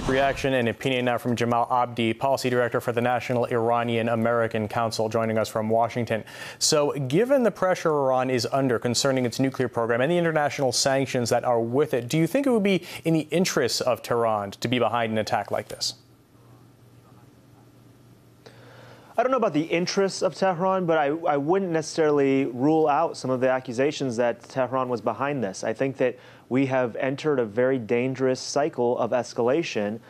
Reaction and opinion now from Jamal Abdi, Policy Director for the National Iranian-American Council, joining us from Washington. So, given the pressure Iran is under concerning its nuclear program and the international sanctions that are with it, do you think it would be in the interests of Tehran to be behind an attack like this? I don't know about the interests of Tehran, but I wouldn't necessarily rule out some of the accusations that Tehran was behind this. I think that we have entered a very dangerous cycle of escalation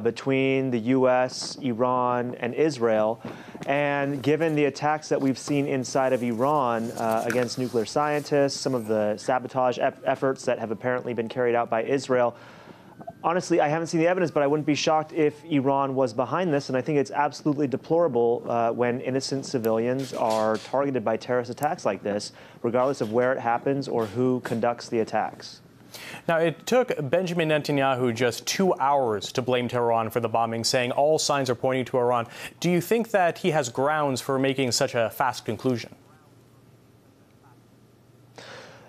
between the U.S., Iran, and Israel. And given the attacks that we've seen inside of Iran against nuclear scientists, some of the sabotage efforts that have apparently been carried out by Israel, honestly, I haven't seen the evidence, but I wouldn't be shocked if Iran was behind this. And I think it's absolutely deplorable when innocent civilians are targeted by terrorist attacks like this, regardless of where it happens or who conducts the attacks. Now, it took Benjamin Netanyahu just 2 hours to blame Tehran for the bombing, saying all signs are pointing to Iran. Do you think that he has grounds for making such a fast conclusion?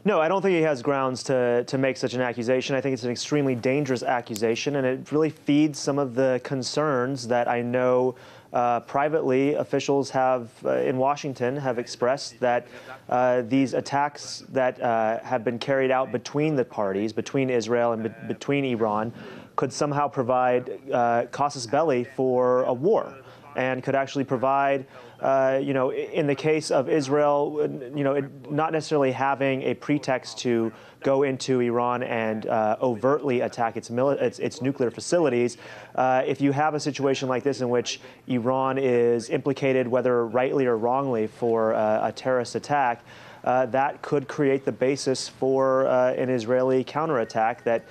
No, I don't think he has grounds to make such an accusation. I think it's an extremely dangerous accusation, and it really feeds some of the concerns that I know privately officials have in Washington have expressed, that these attacks that have been carried out between the parties, between Israel and between Iran, could somehow provide casus belli for a war, and could actually provide, in the case of Israel, not necessarily having a pretext to go into Iran and overtly attack its nuclear facilities. If you have a situation like this in which Iran is implicated, whether rightly or wrongly, for a terrorist attack, that could create the basis for an Israeli counterattack that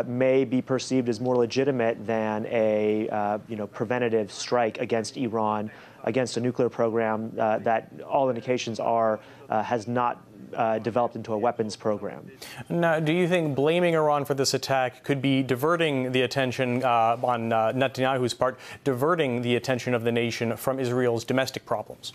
may be perceived as more legitimate than a preventative strike against Iran, against a nuclear program that all indications are has not developed into a weapons program. Now, do you think blaming Iran for this attack could be diverting the attention on Netanyahu's part, diverting the attention of the nation from Israel's domestic problems?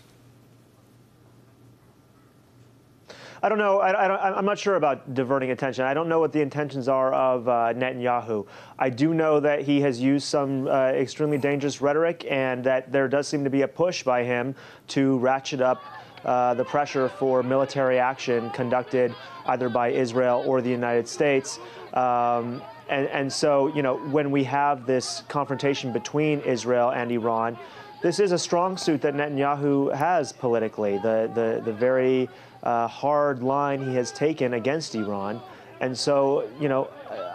I don't know. I'm not sure about diverting attention. I don't know what the intentions are of Netanyahu. I do know that he has used some extremely dangerous rhetoric, and that there does seem to be a push by him to ratchet up the pressure for military action conducted either by Israel or the United States. And so, when we have this confrontation between Israel and Iran, this is a strong suit that Netanyahu has politically, the very hard line he has taken against Iran. And so,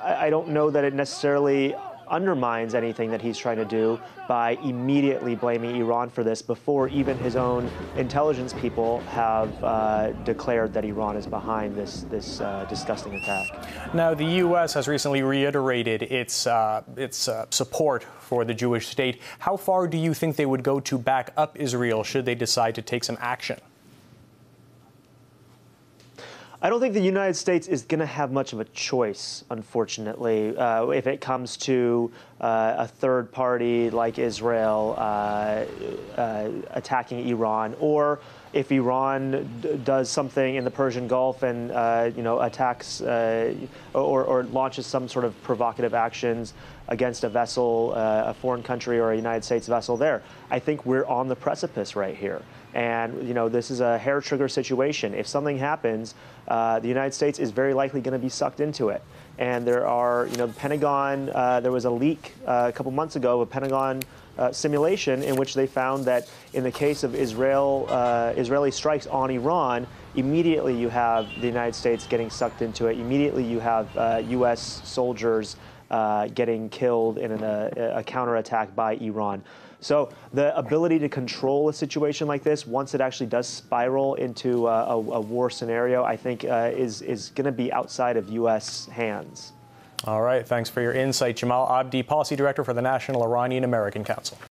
I don't know that it necessarily undermines anything that he's trying to do by immediately blaming Iran for this before even his own intelligence people have declared that Iran is behind this disgusting attack. Now, the U.S. has recently reiterated its support for the Jewish state. How far do you think they would go to back up Israel should they decide to take some action? I don't think the United States is going to have much of a choice, unfortunately, if it comes to a third party like Israel attacking Iran, or if Iran does something in the Persian Gulf and attacks or launches some sort of provocative actions against a vessel, a foreign country or a United States vessel there. I think we're on the precipice right here. And, this is a hair trigger situation. If something happens, the United States is very likely going to be sucked into it. And there are, the Pentagon, there was a leak a couple months ago, a Pentagon simulation in which they found that in the case of Israeli strikes on Iran, immediately you have the United States getting sucked into it. Immediately you have U.S. soldiers getting killed in a counterattack by Iran. So the ability to control a situation like this, once it actually does spiral into a war scenario, I think is going to be outside of U.S. hands. All right. Thanks for your insight, Jamal Abdi, Policy Director for the National Iranian-American Council.